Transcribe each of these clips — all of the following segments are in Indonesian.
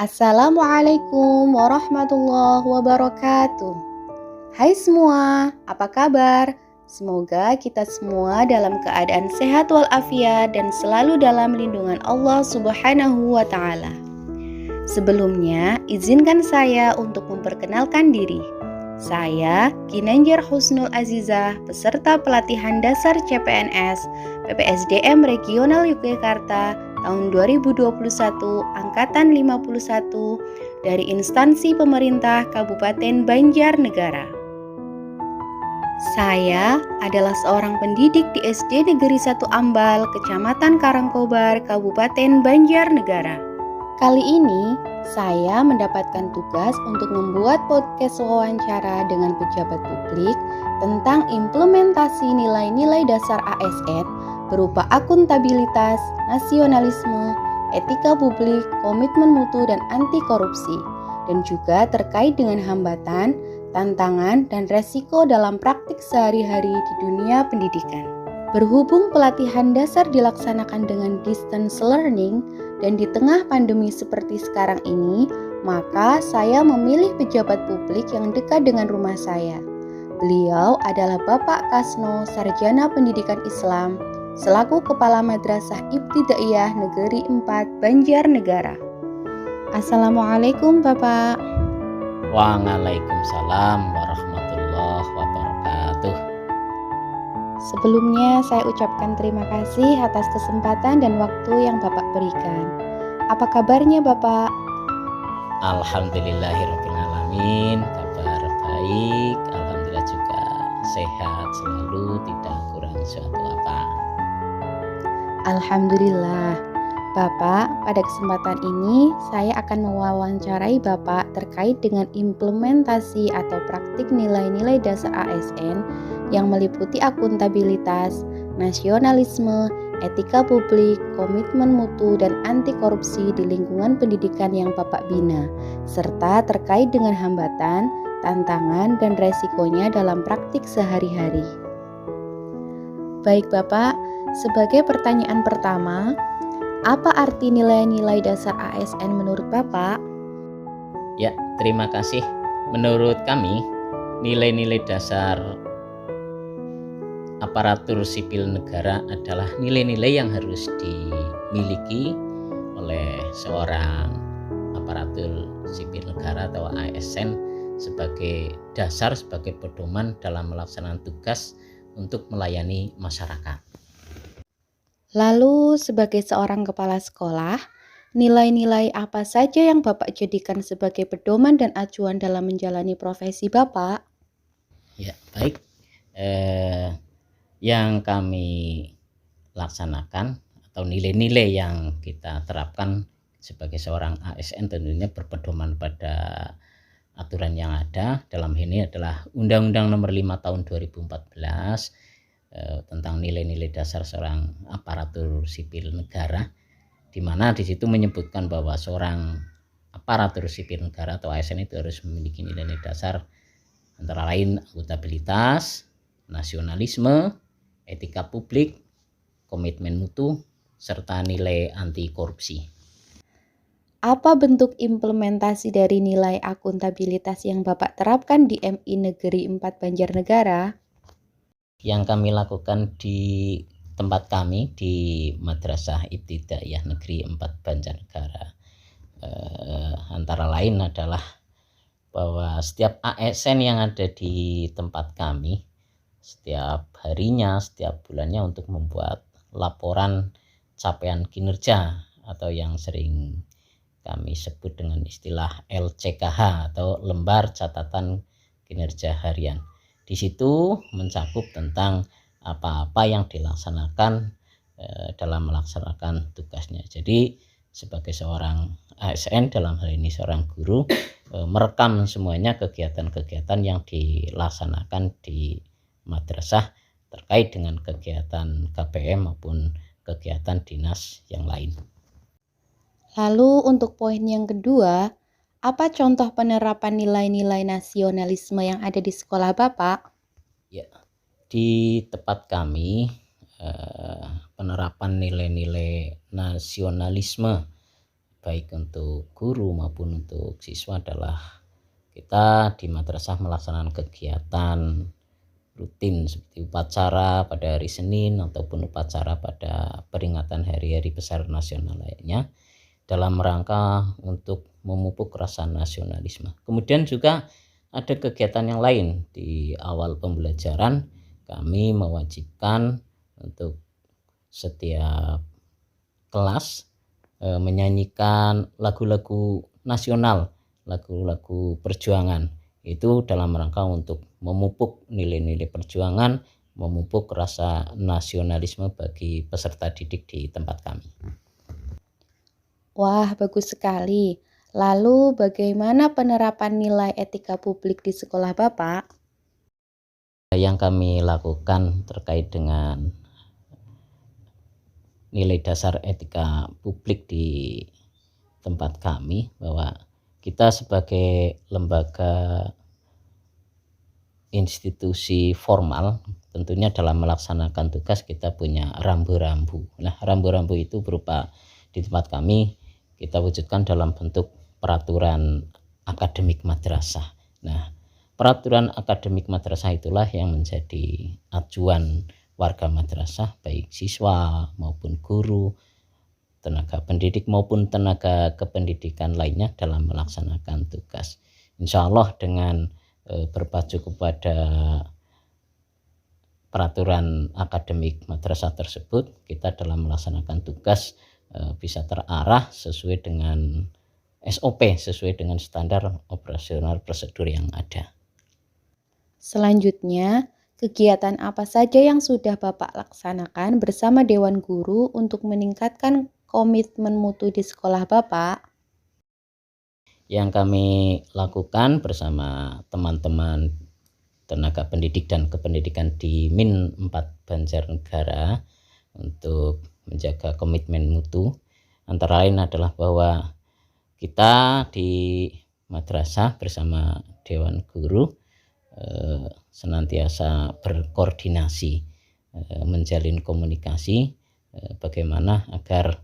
Assalamualaikum warahmatullahi wabarakatuh. Hai semua, apa kabar? Semoga kita semua dalam keadaan sehat walafiat dan selalu dalam lindungan Allah Subhanahu wa Ta'ala. Sebelumnya, izinkan saya untuk memperkenalkan diri. Saya Ginanjar Husnul Azizah, peserta pelatihan dasar CPNS PPSDM Regional Yogyakarta tahun 2021 angkatan 51 dari instansi pemerintah Kabupaten Banjarnegara. Saya adalah seorang pendidik di SD Negeri 1 Ambal, Kecamatan Karangkobar, Kabupaten Banjarnegara. Kali ini saya mendapatkan tugas untuk membuat podcast wawancara dengan pejabat publik tentang implementasi nilai-nilai dasar ASN berupa akuntabilitas, nasionalisme, etika publik, komitmen mutu, dan anti korupsi, dan juga terkait dengan hambatan, tantangan, dan resiko dalam praktik sehari-hari di dunia pendidikan. Berhubung pelatihan dasar dilaksanakan dengan distance learning dan di tengah pandemi seperti sekarang ini, maka saya memilih pejabat publik yang dekat dengan rumah saya. Beliau adalah Bapak Kasno, Sarjana Pendidikan Islam, selaku Kepala Madrasah Ibtidaiyah Negeri 4 Banjarnegara. Assalamualaikum Bapak. Waalaikumsalam warahmatullahi wabarakatuh. Sebelumnya saya ucapkan terima kasih atas kesempatan dan waktu yang Bapak berikan. Apa kabarnya Bapak? Alhamdulillahirrahmanirrahim, kabar baik, alhamdulillah juga sehat selalu, tidak kurang suatu apa. Alhamdulillah. Bapak, pada kesempatan ini saya akan mewawancarai Bapak terkait dengan implementasi atau praktik nilai-nilai dasar ASN yang meliputi akuntabilitas, nasionalisme, etika publik, komitmen mutu, dan anti korupsi di lingkungan pendidikan yang Bapak bina, serta terkait dengan hambatan, tantangan, dan resikonya dalam praktik sehari-hari. Baik Bapak, sebagai pertanyaan pertama, apa arti nilai-nilai dasar ASN menurut Bapak? Ya, terima kasih. Menurut kami, nilai-nilai dasar aparatur sipil negara adalah nilai-nilai yang harus dimiliki oleh seorang aparatur sipil negara atau ASN sebagai dasar, sebagai pedoman dalam melaksanakan tugas untuk melayani masyarakat. Lalu sebagai seorang kepala sekolah, nilai-nilai apa saja yang Bapak jadikan sebagai pedoman dan acuan dalam menjalani profesi Bapak? Ya, baik. Yang kami laksanakan atau nilai-nilai yang kita terapkan sebagai seorang ASN tentunya berpedoman pada aturan yang ada. Dalam ini adalah Undang-Undang Nomor 5 Tahun 2014 tentang nilai-nilai dasar seorang aparatur sipil negara, di mana di situ menyebutkan bahwa seorang aparatur sipil negara atau ASN itu harus memiliki nilai-nilai dasar antara lain akuntabilitas, nasionalisme, etika publik, komitmen mutu, serta nilai anti korupsi. Apa bentuk implementasi dari nilai akuntabilitas yang Bapak terapkan di MI Negeri 4 Banjarnegara? Yang kami lakukan di tempat kami di Madrasah Ibtidaiyah Negeri 4 Banjarnegara antara lain adalah bahwa setiap ASN yang ada di tempat kami setiap harinya, setiap bulannya untuk membuat laporan capaian kinerja atau yang sering kami sebut dengan istilah LCKH atau lembar catatan kinerja harian. Di situ mencakup tentang apa-apa yang dilaksanakan dalam melaksanakan tugasnya. Jadi sebagai seorang ASN, dalam hal ini seorang guru, merekam semuanya kegiatan-kegiatan yang dilaksanakan di madrasah terkait dengan kegiatan KPM maupun kegiatan dinas yang lain. Lalu untuk poin yang kedua, apa contoh penerapan nilai-nilai nasionalisme yang ada di sekolah Bapak? Ya, di tempat kami penerapan nilai-nilai nasionalisme baik untuk guru maupun untuk siswa adalah kita di madrasah melaksanakan kegiatan rutin seperti upacara pada hari Senin ataupun upacara pada peringatan hari-hari besar nasional lainnya dalam rangka untuk memupuk rasa nasionalisme. Kemudian juga ada kegiatan yang lain. Di awal pembelajaran kami mewajibkan untuk setiap kelas menyanyikan lagu-lagu nasional, lagu-lagu perjuangan. Itu dalam rangka untuk memupuk nilai-nilai perjuangan, memupuk rasa nasionalisme bagi peserta didik di tempat kami. Wah, bagus sekali. Lalu bagaimana penerapan nilai etika publik di sekolah Bapak? Yang kami lakukan terkait dengan nilai dasar etika publik di tempat kami, bahwa kita sebagai lembaga institusi formal tentunya dalam melaksanakan tugas kita punya rambu-rambu. Nah, rambu-rambu itu berupa di tempat kami kita wujudkan dalam bentuk peraturan akademik madrasah. Nah, peraturan akademik madrasah itulah yang menjadi acuan warga madrasah, baik siswa maupun guru, tenaga pendidik maupun tenaga kependidikan lainnya dalam melaksanakan tugas. Insya Allah dengan berpacu kepada peraturan akademik madrasah tersebut, kita dalam melaksanakan tugas bisa terarah sesuai dengan SOP, sesuai dengan standar operasional prosedur yang ada. Selanjutnya, kegiatan apa saja yang sudah Bapak laksanakan bersama Dewan Guru untuk meningkatkan komitmen mutu di sekolah Bapak? Yang kami lakukan bersama teman-teman tenaga pendidik dan kependidikan di Min 4 Banjarnegara untuk menjaga komitmen mutu antara lain adalah bahwa kita di madrasah bersama Dewan Guru senantiasa berkoordinasi, menjalin komunikasi bagaimana agar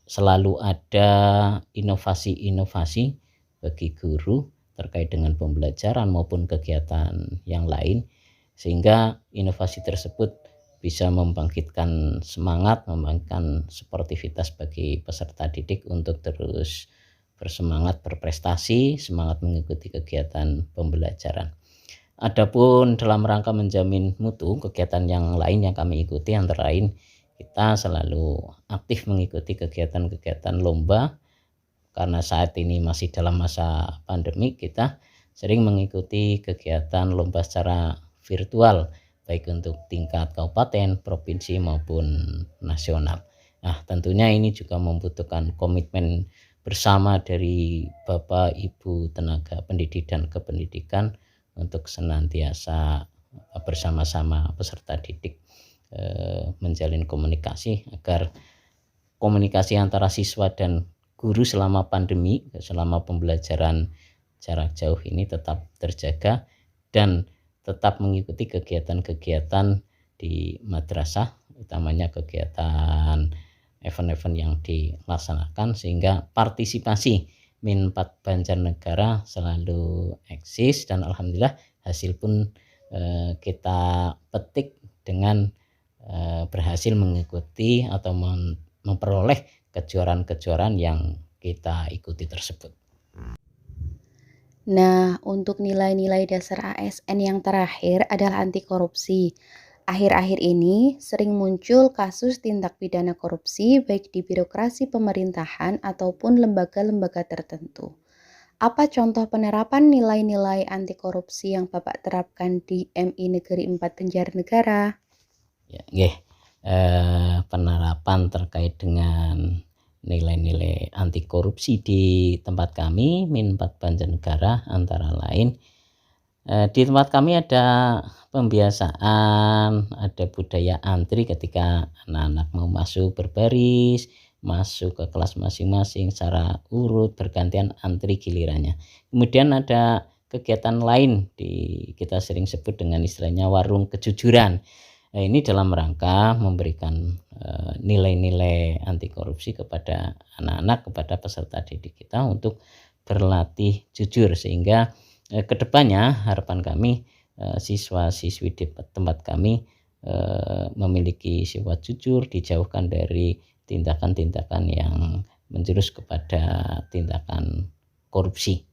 selalu ada inovasi-inovasi bagi guru terkait dengan pembelajaran maupun kegiatan yang lain, sehingga inovasi tersebut bisa membangkitkan semangat, membangkitkan sportivitas bagi peserta didik untuk terus bersemangat berprestasi, semangat mengikuti kegiatan pembelajaran. Adapun dalam rangka menjamin mutu, kegiatan yang lain yang kami ikuti antara lain kita selalu aktif mengikuti kegiatan-kegiatan lomba, karena saat ini masih dalam masa pandemi. Kita sering mengikuti kegiatan lomba secara virtual, baik untuk tingkat kabupaten, provinsi maupun nasional. Nah, tentunya ini juga membutuhkan komitmen bersama dari Bapak Ibu tenaga pendidik dan kependidikan untuk senantiasa bersama-sama peserta didik menjalin komunikasi agar komunikasi antara siswa dan guru selama pandemi, selama pembelajaran jarak jauh ini tetap terjaga dan tetap mengikuti kegiatan-kegiatan di madrasah, utamanya kegiatan event-event yang dilaksanakan, sehingga partisipasi Min 4 Banjarnegara selalu eksis dan alhamdulillah hasil pun kita petik dengan berhasil mengikuti atau memperoleh kejuaraan-kejuaraan yang kita ikuti tersebut. Nah, untuk nilai-nilai dasar ASN yang terakhir adalah anti korupsi. Akhir-akhir ini sering muncul kasus tindak pidana korupsi baik di birokrasi pemerintahan ataupun lembaga-lembaga tertentu. Apa contoh penerapan nilai-nilai anti korupsi yang Bapak terapkan di MI Negeri 4 Banjarnegara? Ya, penerapan terkait dengan nilai-nilai anti korupsi di tempat kami Min 4 Banjarnegara antara lain di tempat kami ada pembiasaan, ada budaya antri ketika anak-anak mau masuk berbaris, masuk ke kelas masing-masing secara urut bergantian antri gilirannya. Kemudian ada kegiatan lain kita sering sebut dengan istilahnya warung kejujuran. Nah, ini dalam rangka memberikan nilai-nilai anti korupsi kepada anak-anak, kepada peserta didik kita untuk berlatih jujur, sehingga kedepannya harapan kami siswa-siswi di tempat kami memiliki sifat jujur, dijauhkan dari tindakan-tindakan yang menjurus kepada tindakan korupsi.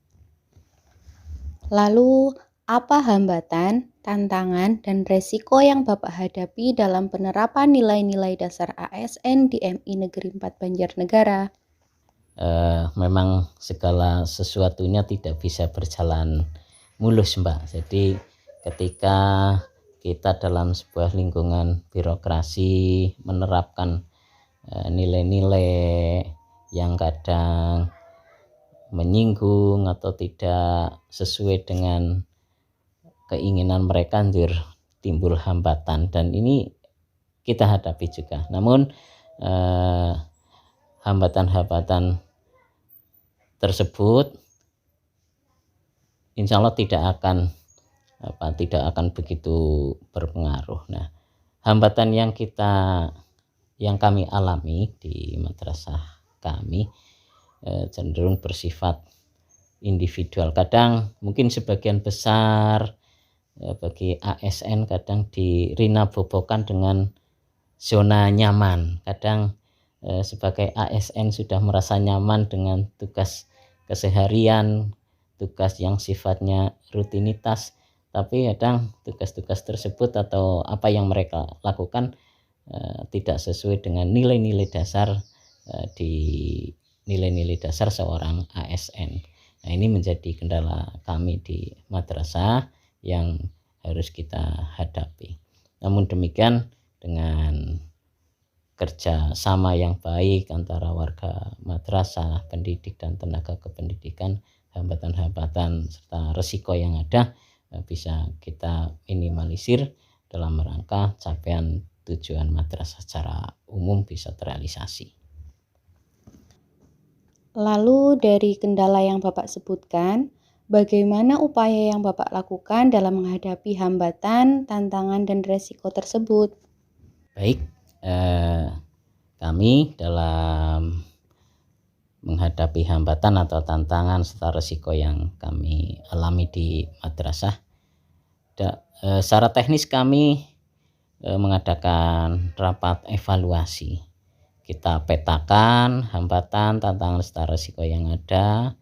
Lalu, apa hambatan, tantangan, dan resiko yang Bapak hadapi dalam penerapan nilai-nilai dasar ASN di MI Negeri 4 Banjarnegara? Memang segala sesuatunya tidak bisa berjalan mulus, Mbak. Jadi ketika kita dalam sebuah lingkungan birokrasi menerapkan nilai-nilai yang kadang menyinggung atau tidak sesuai dengan keinginan mereka, timbul hambatan, dan ini kita hadapi juga. Namun hambatan-hambatan tersebut insya Allah tidak akan begitu berpengaruh. Nah, hambatan yang kami alami di madrasah kami cenderung bersifat individual. Kadang mungkin sebagian besar bagi ASN kadang dirinabobokan dengan zona nyaman. Kadang sebagai ASN sudah merasa nyaman dengan tugas keseharian, tugas yang sifatnya rutinitas, tapi kadang tugas-tugas tersebut atau apa yang mereka lakukan tidak sesuai dengan nilai-nilai dasar nilai-nilai dasar seorang ASN. Nah, ini menjadi kendala kami di madrasah yang harus kita hadapi. Namun demikian, dengan kerja sama yang baik antara warga madrasah, pendidik, dan tenaga kependidikan, hambatan-hambatan serta resiko yang ada bisa kita minimalisir dalam rangka capaian tujuan madrasah secara umum bisa terrealisasi. Lalu dari kendala yang Bapak sebutkan, bagaimana upaya yang Bapak lakukan dalam menghadapi hambatan, tantangan, dan resiko tersebut? Baik, kami dalam menghadapi hambatan atau tantangan serta resiko yang kami alami di madrasah, secara teknis kami mengadakan rapat evaluasi. Kita petakan hambatan, tantangan serta resiko yang ada,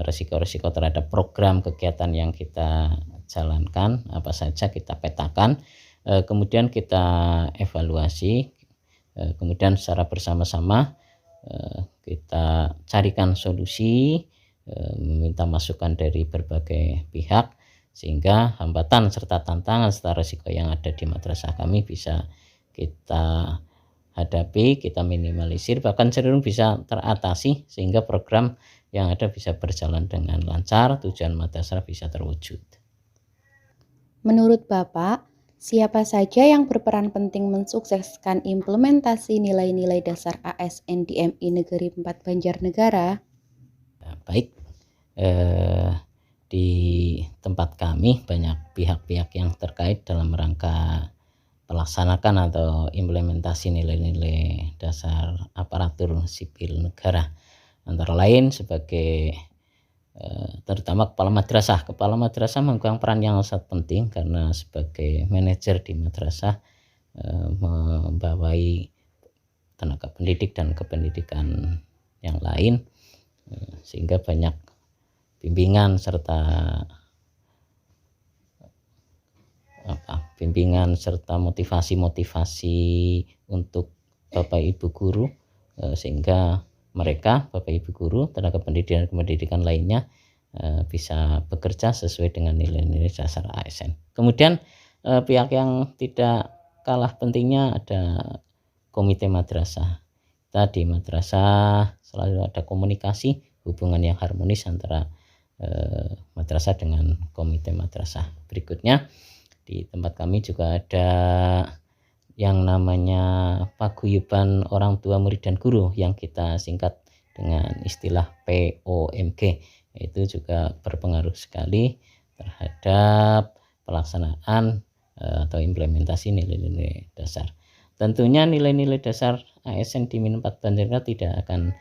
resiko-resiko terhadap program kegiatan yang kita jalankan apa saja kita petakan, kemudian kita evaluasi, kemudian secara bersama-sama kita carikan solusi, meminta masukan dari berbagai pihak, sehingga hambatan serta tantangan serta resiko yang ada di madrasah kami bisa kita hadapi, kita minimalisir, bahkan cenderung bisa teratasi, sehingga program yang ada bisa berjalan dengan lancar, tujuan madrasah bisa terwujud. Menurut Bapak, siapa saja yang berperan penting mensukseskan implementasi nilai-nilai dasar ASN di MI Negeri 4 Banjarnegara? Baik, di tempat kami banyak pihak-pihak yang terkait dalam rangka pelaksanakan atau implementasi nilai-nilai dasar aparatur sipil negara. Antara lain sebagai terutama kepala madrasah. Kepala madrasah memegang peran yang sangat penting karena sebagai manajer di madrasah membawai tenaga pendidik dan kependidikan yang lain, sehingga banyak bimbingan serta motivasi untuk Bapak Ibu guru, sehingga mereka Bapak Ibu guru, tenaga pendidikan dan kependidikan lainnya bisa bekerja sesuai dengan nilai-nilai dasar ASN. Kemudian pihak yang tidak kalah pentingnya ada komite madrasah. Kita di madrasah selalu ada komunikasi, hubungan yang harmonis antara madrasah dengan komite madrasah. Berikutnya di tempat kami juga ada yang namanya paguyuban orang tua murid dan guru yang kita singkat dengan istilah POMG. Itu juga berpengaruh sekali terhadap pelaksanaan atau implementasi nilai-nilai dasar. Tentunya nilai-nilai dasar ASN di Min 4 Banjarnegara tidak akan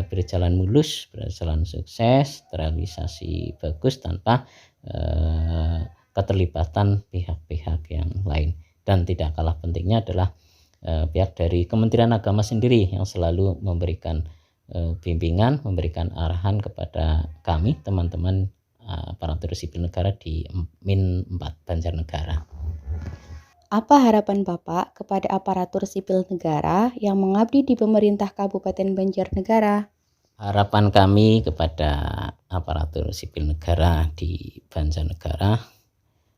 berjalan mulus, berjalan sukses, terrealisasi bagus tanpa keterlibatan pihak-pihak yang lain. Dan tidak kalah pentingnya adalah pihak dari Kementerian Agama sendiri yang selalu memberikan bimbingan, memberikan arahan kepada kami teman-teman aparatur sipil negara di Min 4 Banjarnegara. Apa harapan Bapak kepada aparatur sipil negara yang mengabdi di pemerintah Kabupaten Banjarnegara? Harapan kami kepada aparatur sipil negara di Banjarnegara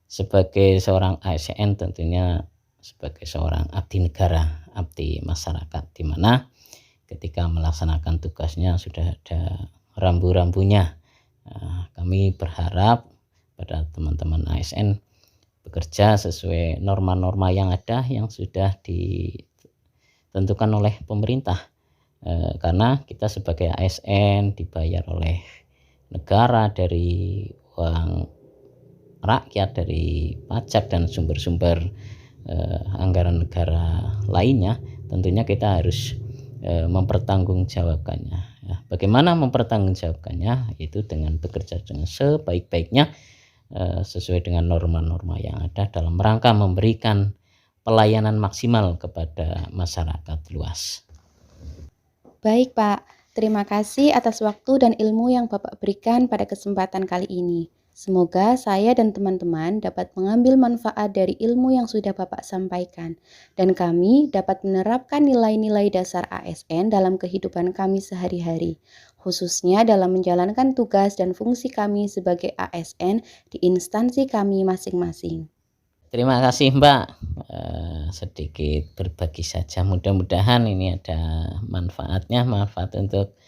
sebagai seorang ASN tentunya sebagai seorang abdi negara, abdi masyarakat, di mana ketika melaksanakan tugasnya sudah ada rambu-rambunya. Kami berharap pada teman-teman ASN bekerja sesuai norma-norma yang ada yang sudah ditentukan oleh pemerintah, karena kita sebagai ASN dibayar oleh negara dari uang rakyat, dari pajak dan sumber-sumber anggaran negara lainnya. Tentunya kita harus mempertanggungjawabkannya. Bagaimana mempertanggungjawabkannya? Itu dengan bekerja dengan sebaik-baiknya sesuai dengan norma-norma yang ada dalam rangka memberikan pelayanan maksimal kepada masyarakat luas. Baik Pak, terima kasih atas waktu dan ilmu yang Bapak berikan pada kesempatan kali ini. Semoga saya dan teman-teman dapat mengambil manfaat dari ilmu yang sudah Bapak sampaikan, dan kami dapat menerapkan nilai-nilai dasar ASN dalam kehidupan kami sehari-hari, khususnya dalam menjalankan tugas dan fungsi kami sebagai ASN di instansi kami masing-masing. Terima kasih Mbak, sedikit berbagi saja, mudah-mudahan ini ada manfaatnya, manfaat untuk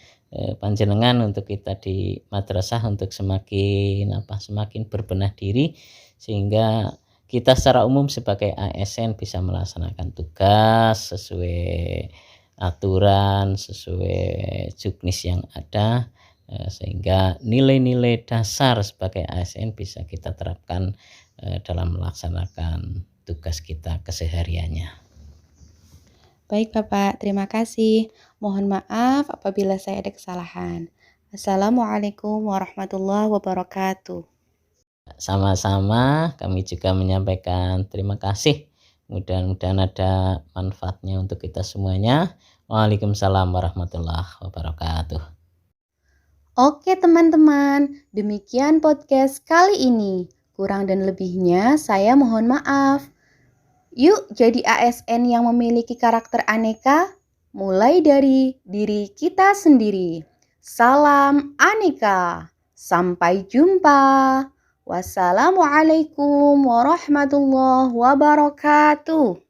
panjenengan, untuk kita di madrasah, untuk semakin berbenah diri sehingga kita secara umum sebagai ASN bisa melaksanakan tugas sesuai aturan, sesuai juknis yang ada, sehingga nilai-nilai dasar sebagai ASN bisa kita terapkan dalam melaksanakan tugas kita kesehariannya. Baik Bapak, terima kasih. Mohon maaf apabila saya ada kesalahan. Assalamualaikum warahmatullahi wabarakatuh. Sama-sama, kami juga menyampaikan terima kasih. Mudah-mudahan ada manfaatnya untuk kita semuanya. Waalaikumsalam warahmatullahi wabarakatuh. Oke teman-teman, demikian podcast kali ini. Kurang dan lebihnya saya mohon maaf. Yuk jadi ASN yang memiliki karakter aneka, mulai dari diri kita sendiri. Salam aneka. Sampai jumpa. Wassalamualaikum warahmatullahi wabarakatuh.